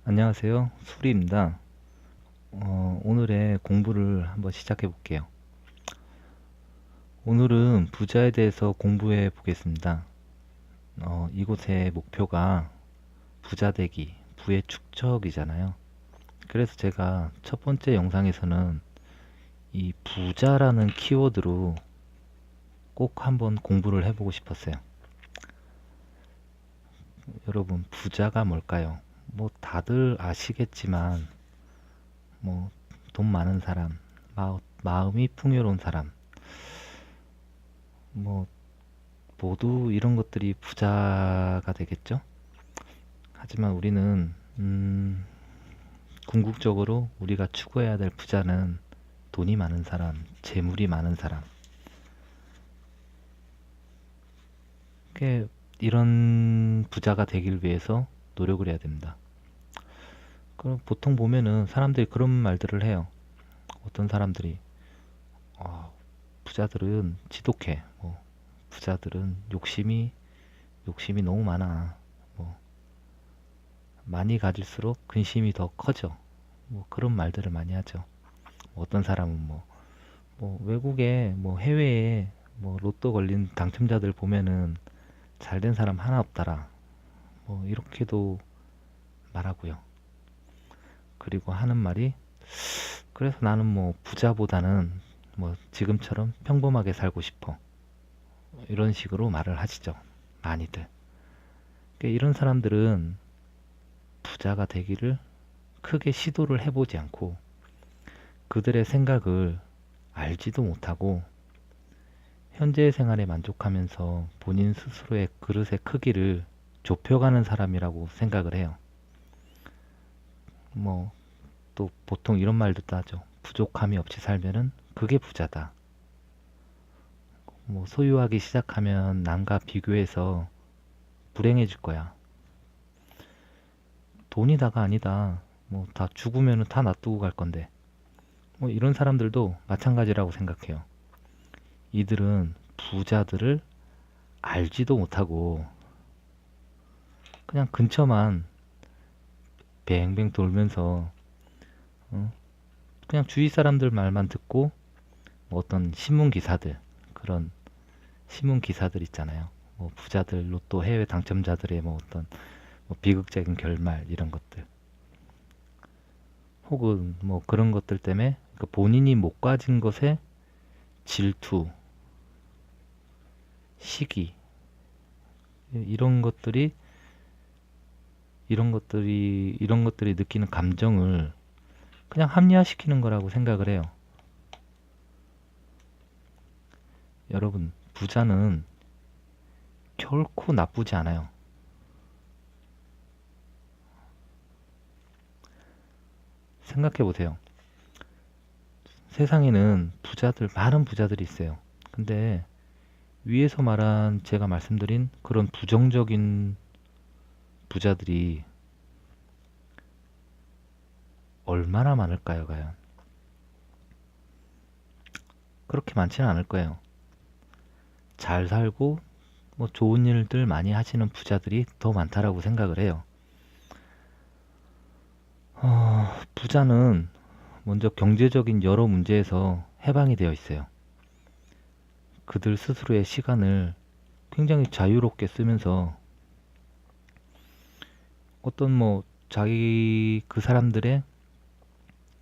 안녕하세요. 수리입니다. 오늘의 공부를 한번 시작해 볼게요. 오늘은 부자에 대해서 공부해 보겠습니다. 이곳의 목표가 부자 되기, 부의 축적이잖아요. 그래서 제가 첫 번째 영상에서는 이 부자라는 키워드로 꼭 한번 공부를 해보고 싶었어요. 여러분, 부자가 뭘까요? 뭐 다들 아시겠지만 뭐 돈 많은 사람, 마음이 풍요로운 사람, 뭐 모두 이런 것들이 부자가 되겠죠? 하지만 우리는 궁극적으로 우리가 추구해야 될 부자는 돈이 많은 사람, 재물이 많은 사람. 이런 부자가 되길 위해서 노력을 해야 됩니다. 그럼 보통 보면은 사람들이 그런 말들을 해요. 어떤 사람들이 부자들은 지독해. 부자들은 욕심이 너무 많아. 뭐 많이 가질수록 근심이 더 커져. 뭐 그런 말들을 많이 하죠. 어떤 사람은 뭐 외국에 뭐 해외에 뭐 로또 걸린 당첨자들 보면은 잘된 사람 하나 없더라. 뭐 이렇게도 말하고요. 그리고 하는 말이 그래서 나는 뭐 부자보다는 뭐 지금처럼 평범하게 살고 싶어. 이런 식으로 말을 하시죠. 많이들. 그러니까 이런 사람들은 부자가 되기를 크게 시도를 해보지 않고 그들의 생각을 알지도 못하고 현재의 생활에 만족하면서 본인 스스로의 그릇의 크기를 좁혀가는 사람이라고 생각을 해요. 뭐 또 보통 이런 말도 하죠. 부족함이 없이 살면은 그게 부자다. 뭐 소유하기 시작하면 남과 비교해서 불행해질 거야. 돈이 다가 아니다. 뭐 다 죽으면은 다 놔두고 갈 건데. 뭐 이런 사람들도 마찬가지라고 생각해요. 이들은 부자들을 알지도 못하고 그냥 근처만 뱅뱅 돌면서 그냥 주위 사람들 말만 듣고 뭐 어떤 신문 기사들 그런 신문 기사들 있잖아요. 뭐 부자들 로또 해외 당첨자들의 뭐 어떤 뭐 비극적인 결말 이런 것들 혹은 뭐 그런 것들 때문에 그 본인이 못 가진 것에 질투, 시기 이런 것들이 이런 것들이 느끼는 감정을 그냥 합리화시키는 거라고 생각을 해요. 여러분, 부자는 결코 나쁘지 않아요. 생각해 보세요. 세상에는 많은 부자들이 있어요. 근데 위에서 말한 제가 말씀드린 그런 부정적인 부자들이 얼마나 많을까요, 과연? 그렇게 많지는 않을 거예요. 잘 살고 뭐 좋은 일들 많이 하시는 부자들이 더 많다라고 생각을 해요. 부자는 먼저 경제적인 여러 문제에서 해방이 되어 있어요. 그들 스스로의 시간을 굉장히 자유롭게 쓰면서 어떤 뭐 자기 그 사람들의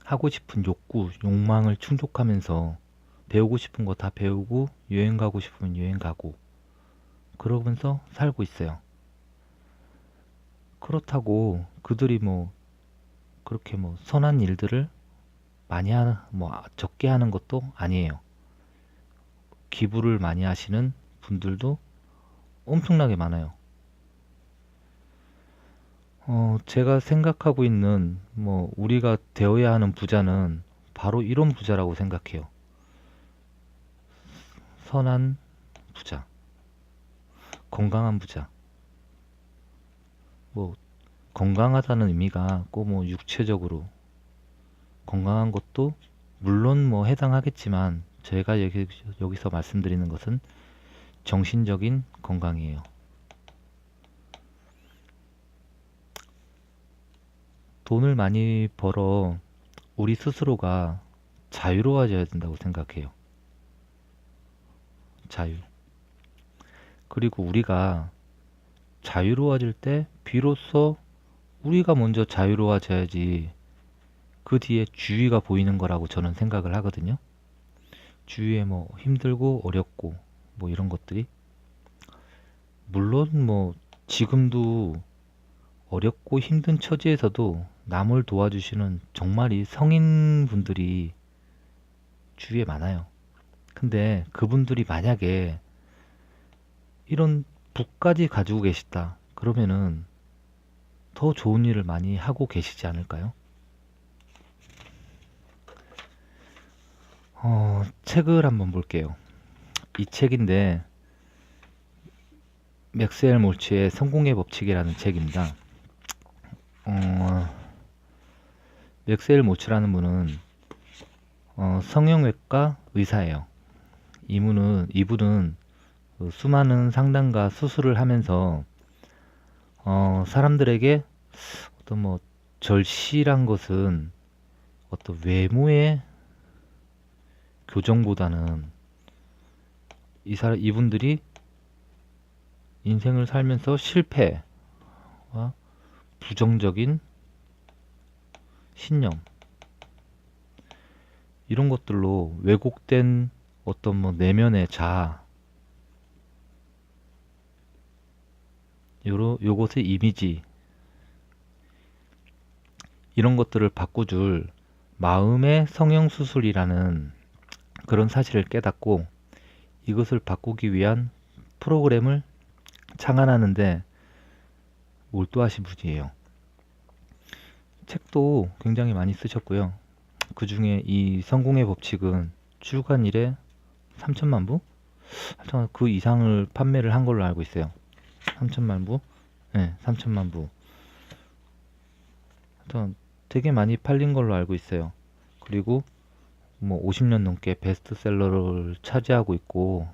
하고 싶은 욕구, 욕망을 충족하면서 배우고 싶은 거 다 배우고 여행 가고 싶으면 여행 가고 그러면서 살고 있어요. 그렇다고 그들이 뭐 그렇게 뭐 선한 일들을 뭐 적게 하는 것도 아니에요. 기부를 많이 하시는 분들도 엄청나게 많아요. 제가 생각하고 있는 뭐 우리가 되어야 하는 부자는 바로 이런 부자라고 생각해요. 선한 부자, 건강한 부자. 뭐 건강하다는 의미가 꼭 뭐 육체적으로 건강한 것도 물론 뭐 해당하겠지만 제가 여기서 말씀드리는 것은 정신적인 건강이에요. 돈을 많이 벌어 우리 스스로가 자유로워져야 된다고 생각해요. 자유. 그리고 우리가 자유로워질 때 비로소 우리가 먼저 자유로워져야지 그 뒤에 주위가 보이는 거라고 저는 생각을 하거든요. 주위에 뭐 힘들고 어렵고 뭐 이런 것들이 물론 뭐 지금도 어렵고 힘든 처지에서도 남을 도와주시는 정말이 성인분들이 주위에 많아요. 근데 그분들이 만약에 이런 붓까지 가지고 계시다 그러면은 더 좋은 일을 많이 하고 계시지 않을까요? 책을 한번 볼게요. 이 책인데 맥스웰 몰츠의 성공의 법칙이라는 책입니다. 어, 맥스웰 몰츠라는 분은 성형외과 의사예요. 이분은 그 수많은 상담과 수술을 하면서 사람들에게 어떤 뭐 절실한 것은 어떤 외모의 교정보다는 이분들이 인생을 살면서 실패와 부정적인 신념 이런 것들로 왜곡된 어떤 뭐 내면의 자아 요것의 이미지 이런 것들을 바꿔줄 마음의 성형수술이라는 그런 사실을 깨닫고 이것을 바꾸기 위한 프로그램을 창안하는데 몰두하신 분이에요. 책도 굉장히 많이 쓰셨고요. 그 중에 이 성공의 법칙은 출간 이래 3천만 부? 하여튼 그 이상을 판매를 한 걸로 알고 있어요. 3천만 부? 네, 3천만 부. 하여튼 되게 많이 팔린 걸로 알고 있어요. 그리고 뭐 50년 넘게 베스트셀러를 차지하고 있고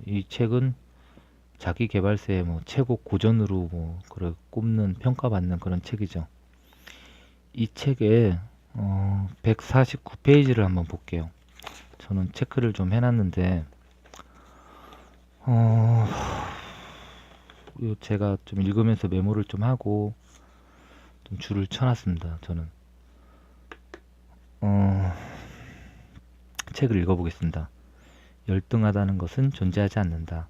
이 책은 자기 계발서의 뭐 최고 고전으로 뭐 그래 꼽는 평가받는 그런 책이죠. 이 책에 149페이지를 한번 볼게요. 저는 체크를 좀 해놨는데 제가 좀 읽으면서 메모를 좀 하고 좀 줄을 쳐놨습니다. 저는 책을 읽어보겠습니다. 열등하다는 것은 존재하지 않는다.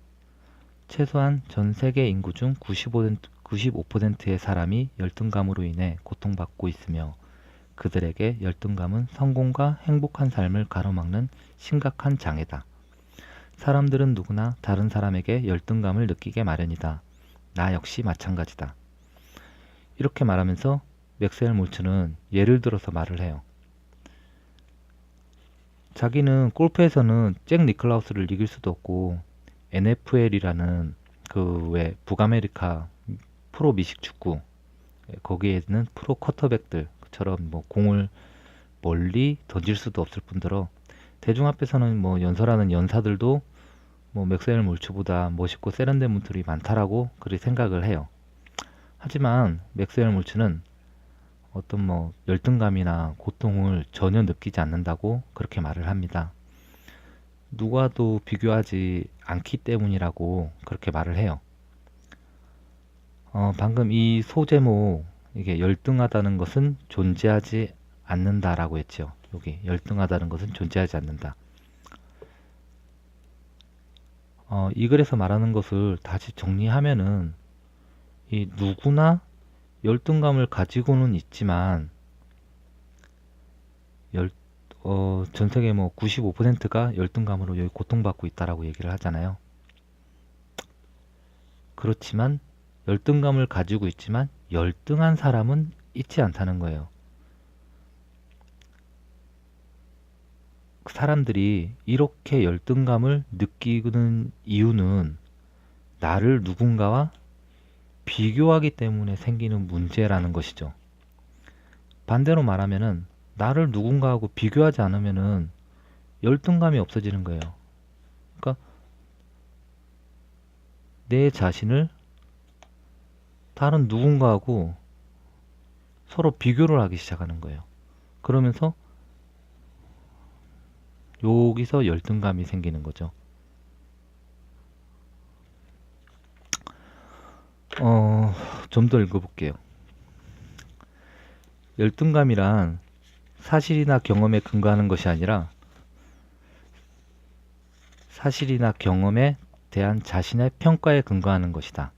최소한 전 세계 인구 중 95%의 사람이 열등감으로 인해 고통받고 있으며 그들에게 열등감은 성공과 행복한 삶을 가로막는 심각한 장애다. 사람들은 누구나 다른 사람에게 열등감을 느끼게 마련이다. 나 역시 마찬가지다. 이렇게 말하면서 맥스웰 몰츠는 예를 들어서 말을 해요. 자기는 골프에서는 잭 니클라우스를 이길 수도 없고 NFL이라는 그 왜 북아메리카 프로 미식축구 거기에는 프로 쿼터백들처럼 뭐 공을 멀리 던질 수도 없을 뿐더러 대중 앞에서는 뭐 연설하는 연사들도 뭐 맥스웰 몰츠보다 멋있고 세련된 분들이 많다라고 그리 생각을 해요. 하지만 맥스웰 몰츠는 어떤 뭐 열등감이나 고통을 전혀 느끼지 않는다고 그렇게 말을 합니다. 누구와도 비교하지 않기 때문이라고 그렇게 말을 해요. 방금 이 소제목 이게 열등하다는 것은 존재하지 않는다라고 했죠. 여기 열등하다는 것은 존재하지 않는다. 이 글에서 말하는 것을 다시 정리하면은 이 누구나 열등감을 가지고는 있지만 전 세계 뭐 95%가 열등감으로 여기 고통받고 있다라고 얘기를 하잖아요. 그렇지만 열등감을 가지고 있지만 열등한 사람은 있지 않다는 거예요. 사람들이 이렇게 열등감을 느끼는 이유는 나를 누군가와 비교하기 때문에 생기는 문제라는 것이죠. 반대로 말하면은 나를 누군가하고 비교하지 않으면은 열등감이 없어지는 거예요. 그러니까 내 자신을 다른 누군가하고 서로 비교를 하기 시작하는 거예요. 그러면서 여기서 열등감이 생기는 거죠. 좀 더 읽어볼게요. 열등감이란 사실이나 경험에 근거하는 것이 아니라 사실이나 경험에 대한 자신의 평가에 근거하는 것이다.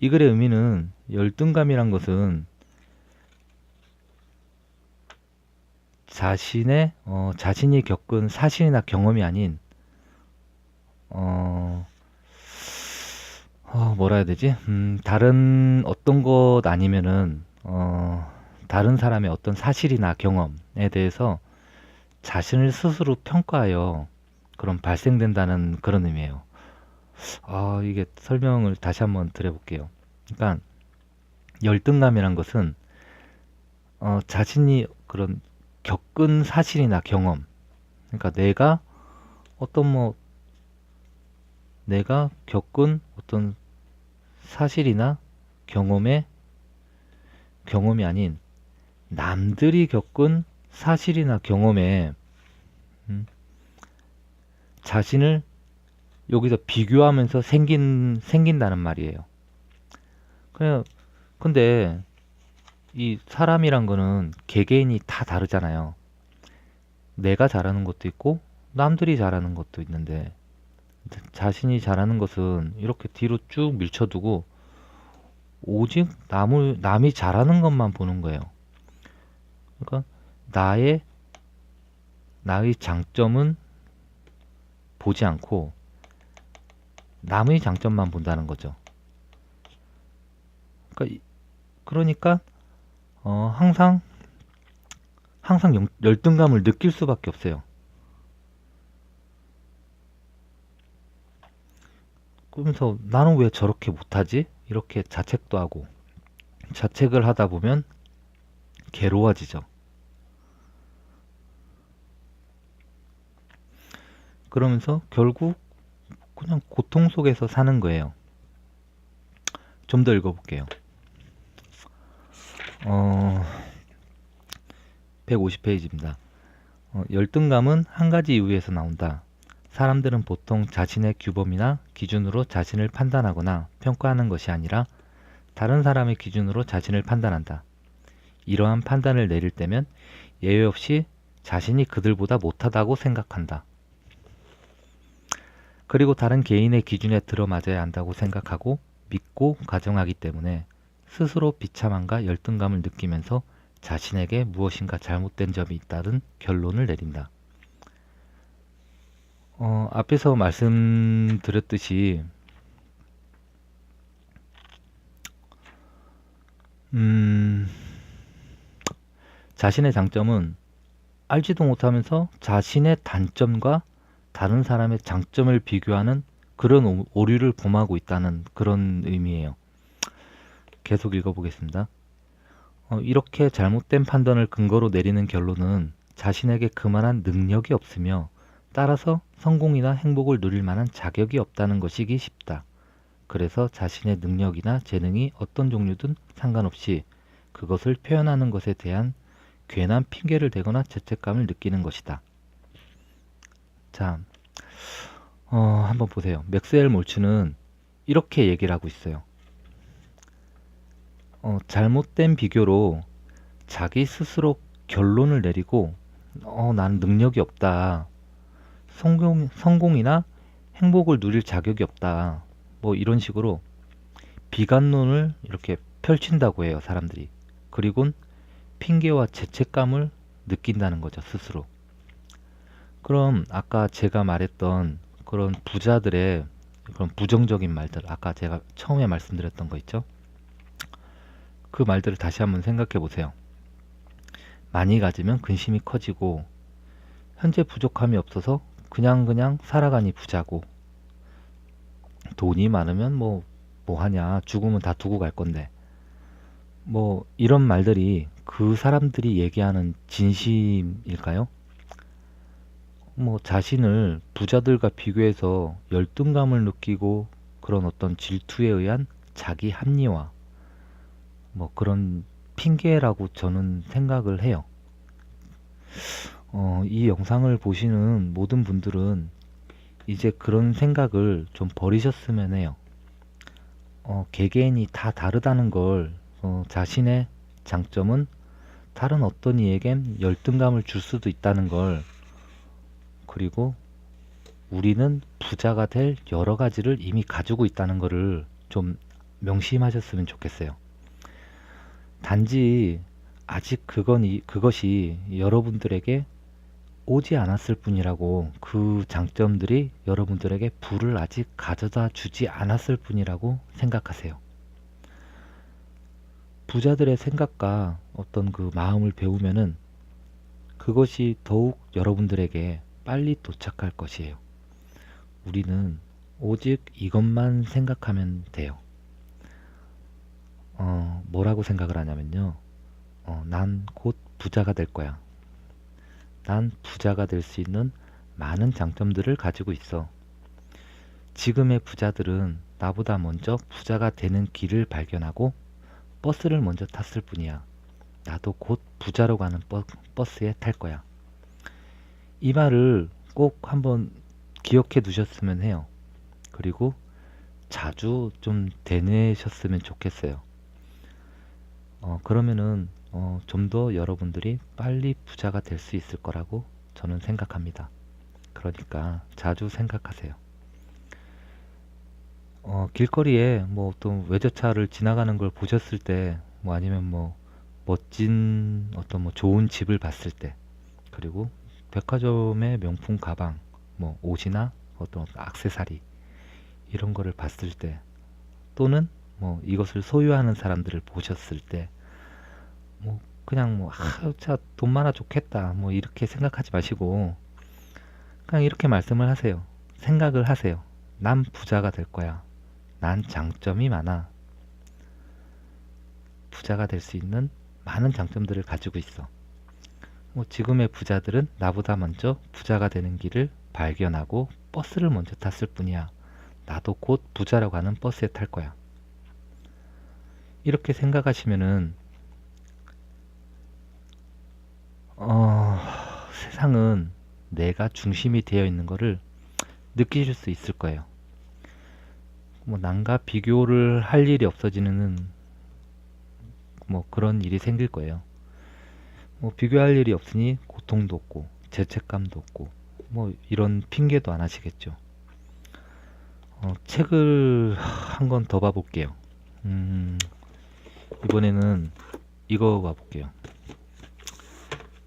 이 글의 의미는 열등감이란 것은 자신이 겪은 사실이나 경험이 아닌 뭐라 해야 되지? 다른 어떤 것 아니면은 다른 사람의 어떤 사실이나 경험에 대해서 자신을 스스로 평가하여 그런 발생된다는 그런 의미예요. 이게 설명을 다시 한번 드려볼게요. 그러니까 열등감이란 것은 자신이 그런 겪은 사실이나 경험, 그러니까 내가 겪은 어떤 사실이나 경험이 아닌 남들이 겪은 사실이나 경험에 자신을 여기서 비교하면서 생긴다는 말이에요. 근데 이 사람이란 거는 개개인이 다 다르잖아요. 내가 잘하는 것도 있고 남들이 잘하는 것도 있는데 자신이 잘하는 것은 이렇게 뒤로 쭉 밀쳐두고 오직 남이 잘하는 것만 보는 거예요. 그러니까 나의 장점은 보지 않고 남의 장점만 본다는 거죠. 그러니까 항상 열등감을 느낄 수밖에 없어요. 그러면서 나는 왜 저렇게 못하지? 이렇게 자책도 하고, 자책을 하다 보면 괴로워지죠. 그러면서 결국 그냥 고통 속에서 사는 거예요. 좀 더 읽어볼게요. 150페이지입니다. 열등감은 한 가지 이유에서 나온다. 사람들은 보통 자신의 규범이나 기준으로 자신을 판단하거나 평가하는 것이 아니라 다른 사람의 기준으로 자신을 판단한다. 이러한 판단을 내릴 때면 예외 없이 자신이 그들보다 못하다고 생각한다. 그리고 다른 개인의 기준에 들어맞아야 한다고 생각하고 믿고 가정하기 때문에 스스로 비참함과 열등감을 느끼면서 자신에게 무엇인가 잘못된 점이 있다는 결론을 내린다. 앞에서 말씀드렸듯이 자신의 장점은 알지도 못하면서 자신의 단점과 다른 사람의 장점을 비교하는 그런 오류를 범하고 있다는 그런 의미예요. 계속 읽어보겠습니다. 이렇게 잘못된 판단을 근거로 내리는 결론은 자신에게 그만한 능력이 없으며 따라서 성공이나 행복을 누릴 만한 자격이 없다는 것이기 쉽다. 그래서 자신의 능력이나 재능이 어떤 종류든 상관없이 그것을 표현하는 것에 대한 괜한 핑계를 대거나 죄책감을 느끼는 것이다. 자, 한번 보세요. 맥스웰 몰츠는 이렇게 얘기를 하고 있어요. 잘못된 비교로 자기 스스로 결론을 내리고 나는 능력이 없다. 성공이나 행복을 누릴 자격이 없다. 뭐 이런 식으로 비관론을 이렇게 펼친다고 해요, 사람들이. 그리고 핑계와 죄책감을 느낀다는 거죠, 스스로. 그럼 아까 제가 말했던 그런 부자들의 그런 부정적인 말들, 아까 제가 처음에 말씀드렸던 거 있죠? 그 말들을 다시 한번 생각해 보세요. 많이 가지면 근심이 커지고 현재 부족함이 없어서 그냥 살아가니 부자고 돈이 많으면 뭐 하냐, 죽으면 다 두고 갈 건데, 뭐 이런 말들이 그 사람들이 얘기하는 진심일까요? 뭐 자신을 부자들과 비교해서 열등감을 느끼고 그런 어떤 질투에 의한 자기 합리화, 뭐 그런 핑계라고 저는 생각을 해요. 이 영상을 보시는 모든 분들은 이제 그런 생각을 좀 버리셨으면 해요. 개개인이 다 다르다는 걸, 자신의 장점은 다른 어떤 이에겐 열등감을 줄 수도 있다는 걸, 그리고 우리는 부자가 될 여러 가지를 이미 가지고 있다는 것을 좀 명심하셨으면 좋겠어요. 단지 아직 그것이 여러분들에게 오지 않았을 뿐이라고, 그 장점들이 여러분들에게 부를 아직 가져다 주지 않았을 뿐이라고 생각하세요. 부자들의 생각과 어떤 그 마음을 배우면은 그것이 더욱 여러분들에게 빨리 도착할 것이에요. 우리는 오직 이것만 생각하면 돼요. 뭐라고 생각을 하냐면요. 난 곧 부자가 될 거야. 난 부자가 될 수 있는 많은 장점들을 가지고 있어. 지금의 부자들은 나보다 먼저 부자가 되는 길을 발견하고 버스를 먼저 탔을 뿐이야. 나도 곧 부자로 가는 버스에 탈 거야. 이 말을 꼭 한번 기억해 두셨으면 해요. 그리고 자주 좀 되뇌셨으면 좋겠어요. 그러면은 좀 더 여러분들이 빨리 부자가 될 수 있을 거라고 저는 생각합니다. 그러니까 자주 생각하세요. 길거리에 뭐 어떤 외제차를 지나가는 걸 보셨을 때, 뭐 아니면 뭐 멋진 어떤 뭐 좋은 집을 봤을 때, 그리고 백화점의 명품 가방, 뭐 옷이나 어떤 액세서리 이런 거를 봤을 때, 또는 뭐 이것을 소유하는 사람들을 보셨을 때, 뭐 그냥 뭐 차 돈 많아 좋겠다 뭐 이렇게 생각하지 마시고 그냥 이렇게 말씀을 하세요. 생각을 하세요. 난 부자가 될 거야. 난 장점이 많아. 부자가 될 수 있는 많은 장점들을 가지고 있어. 뭐 지금의 부자들은 나보다 먼저 부자가 되는 길을 발견하고 버스를 먼저 탔을 뿐이야. 나도 곧 부자로 가는 버스에 탈 거야. 이렇게 생각하시면은 세상은 내가 중심이 되어 있는 것을 느끼실 수 있을 거예요. 뭐 남과 비교를 할 일이 없어지는 뭐 그런 일이 생길 거예요. 뭐 비교할 일이 없으니 고통도 없고 죄책감도 없고 뭐 이런 핑계도 안 하시겠죠. 책을 한 권 더 봐볼게요. 이번에는 이거 봐볼게요.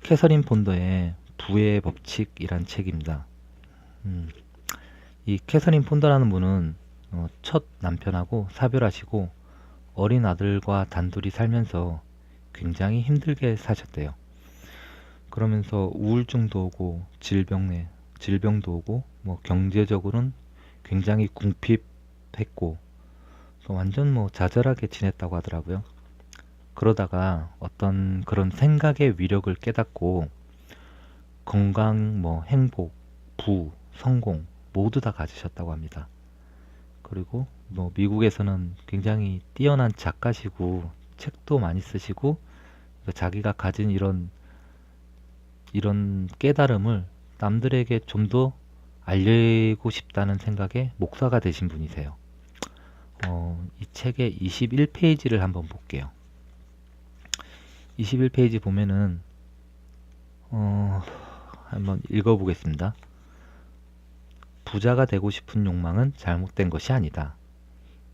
캐서린 폰더의 부의 법칙이란 책입니다. 이 캐서린 폰더라는 분은 첫 남편하고 사별하시고 어린 아들과 단둘이 살면서 굉장히 힘들게 사셨대요. 그러면서 우울증도 오고 질병도 오고 뭐 경제적으로는 굉장히 궁핍했고 완전 뭐 좌절하게 지냈다고 하더라고요. 그러다가 어떤 그런 생각의 위력을 깨닫고 건강, 뭐 행복, 부, 성공 모두 다 가지셨다고 합니다. 그리고 뭐 미국에서는 굉장히 뛰어난 작가시고 책도 많이 쓰시고 자기가 가진 이런 깨달음을 남들에게 좀 더 알리고 싶다는 생각에 목사가 되신 분이세요. 이 책의 21페이지를 한번 볼게요. 21페이지 보면은 한번 읽어보겠습니다. 부자가 되고 싶은 욕망은 잘못된 것이 아니다.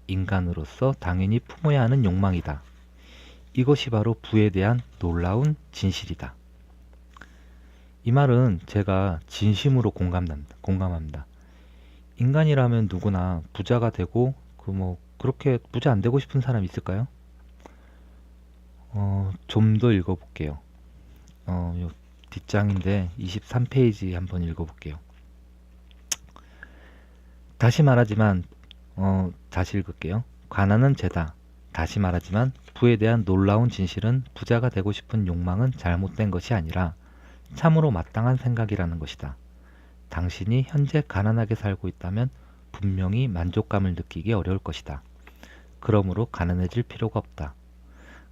인간으로서 당연히 품어야 하는 욕망이다. 이것이 바로 부에 대한 놀라운 진실이다. 이 말은 제가 진심으로 공감합니다. 인간이라면 누구나 부자가 되고 그렇게 부자 안 되고 싶은 사람 있을까요? 좀 더 읽어볼게요. 요 뒷장인데 23페이지 한번 읽어볼게요. 다시 말하지만 다시 읽을게요. 가난은 죄다. 다시 말하지만 부에 대한 놀라운 진실은 부자가 되고 싶은 욕망은 잘못된 것이 아니라 참으로 마땅한 생각이라는 것이다. 당신이 현재 가난하게 살고 있다면 분명히 만족감을 느끼기 어려울 것이다. 그러므로 가난해질 필요가 없다.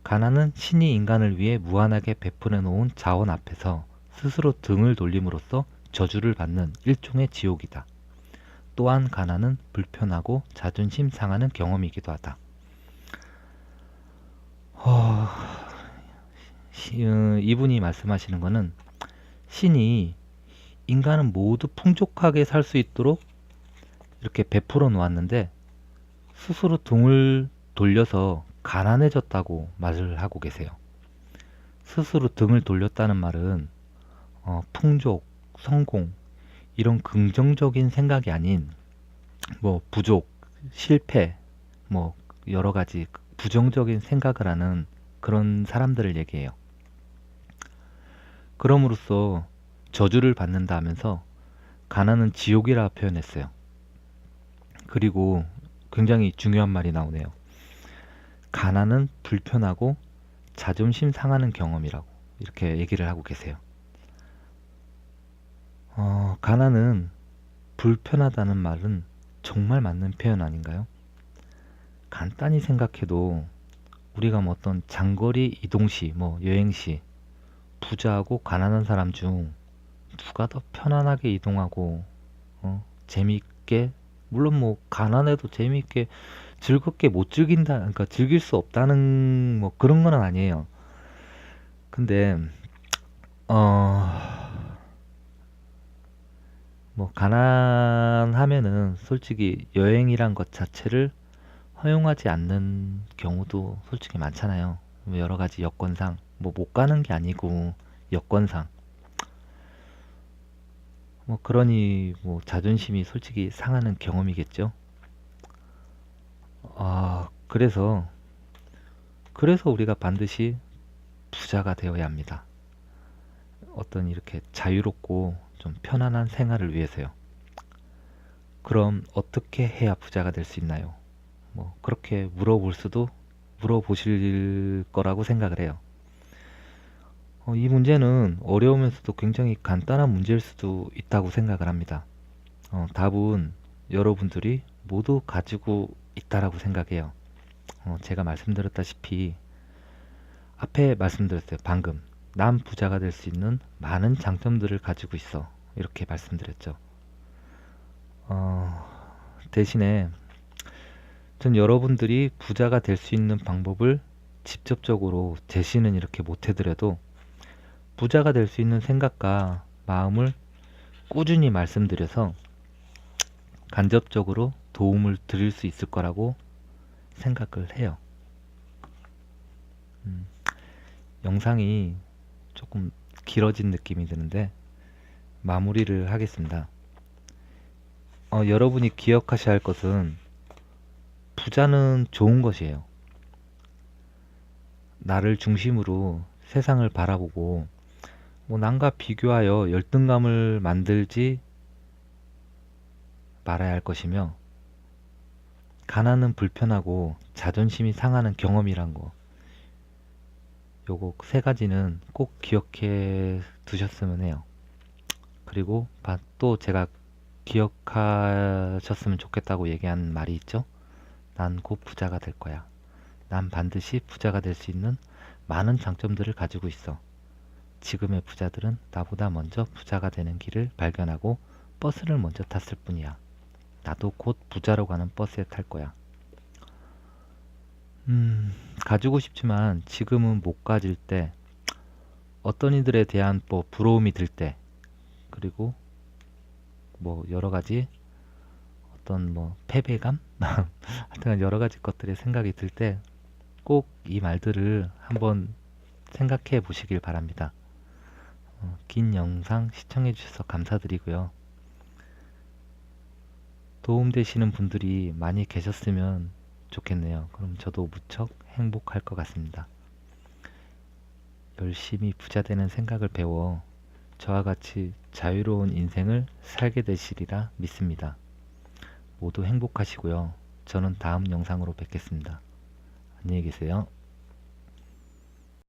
가난은 신이 인간을 위해 무한하게 베풀어 놓은 자원 앞에서 스스로 등을 돌림으로써 저주를 받는 일종의 지옥이다. 또한 가난은 불편하고 자존심 상하는 경험이기도 하다. 이분이 말씀하시는 거는 신이 인간은 모두 풍족하게 살 수 있도록 이렇게 베풀어 놓았는데 스스로 등을 돌려서 가난해졌다고 말을 하고 계세요. 스스로 등을 돌렸다는 말은 풍족, 성공 이런 긍정적인 생각이 아닌 뭐 부족, 실패, 뭐 여러 가지 부정적인 생각을 하는 그런 사람들을 얘기해요. 그럼으로써 저주를 받는다 하면서 가난은 지옥이라 표현했어요. 그리고 굉장히 중요한 말이 나오네요. 가난은 불편하고 자존심 상하는 경험이라고 이렇게 얘기를 하고 계세요. 가난은 불편하다는 말은 정말 맞는 표현 아닌가요? 간단히 생각해도 우리가 뭐 어떤 장거리 이동 시, 뭐 여행 시 부자하고 가난한 사람 중 누가 더 편안하게 이동하고 재미있게 물론 뭐 가난해도 재미있게 즐겁게 못 즐긴다 그러니까 즐길 수 없다는 뭐 그런 건 아니에요. 근데 뭐 가난하면은 솔직히 여행이란 것 자체를 허용하지 않는 경우도 솔직히 많잖아요. 뭐 여러 가지 여건상 뭐 못 가는 게 아니고 여건상 뭐 그러니 뭐 자존심이 솔직히 상하는 경험이겠죠. 그래서 우리가 반드시 부자가 되어야 합니다. 어떤 이렇게 자유롭고 좀 편안한 생활을 위해서요. 그럼 어떻게 해야 부자가 될 수 있나요? 뭐 그렇게 물어보실 거라고 생각을 해요. 이 문제는 어려우면서도 굉장히 간단한 문제일 수도 있다고 생각을 합니다. 답은 여러분들이 모두 가지고 있다라고 생각해요. 제가 말씀드렸다시피 앞에 말씀드렸어요. 방금 난 부자가 될 수 있는 많은 장점들을 가지고 있어 이렇게 말씀드렸죠. 대신에 전 여러분들이 부자가 될 수 있는 방법을 직접적으로 제시는 이렇게 못 해드려도 부자가 될 수 있는 생각과 마음을 꾸준히 말씀드려서 간접적으로 도움을 드릴 수 있을 거라고 생각을 해요. 영상이 조금 길어진 느낌이 드는데 마무리를 하겠습니다. 여러분이 기억하셔야 할 것은 부자는 좋은 것이에요. 나를 중심으로 세상을 바라보고 뭐 남과 비교하여 열등감을 만들지 말아야 할 것이며 가난은 불편하고 자존심이 상하는 경험이란 거 요거 세 가지는 꼭 기억해 두셨으면 해요. 그리고 또 제가 기억하셨으면 좋겠다고 얘기한 말이 있죠. 난 곧 부자가 될 거야. 난 반드시 부자가 될 수 있는 많은 장점들을 가지고 있어. 지금의 부자들은 나보다 먼저 부자가 되는 길을 발견하고 버스를 먼저 탔을 뿐이야. 나도 곧 부자로 가는 버스에 탈 거야. 가지고 싶지만 지금은 못 가질 때, 어떤 이들에 대한 부러움이 들 때, 그리고 뭐 여러 가지 어떤 뭐 패배감? 하여튼 여러 가지 것들의 생각이 들 때 꼭 이 말들을 한번 생각해 보시길 바랍니다. 긴 영상 시청해 주셔서 감사드리고요. 도움되시는 분들이 많이 계셨으면 좋겠네요. 그럼 저도 무척 행복할 것 같습니다. 열심히 부자 되는 생각을 배워 저와 같이 자유로운 인생을 살게 되시리라 믿습니다. 모두 행복하시고요. 저는 다음 영상으로 뵙겠습니다. 안녕히 계세요.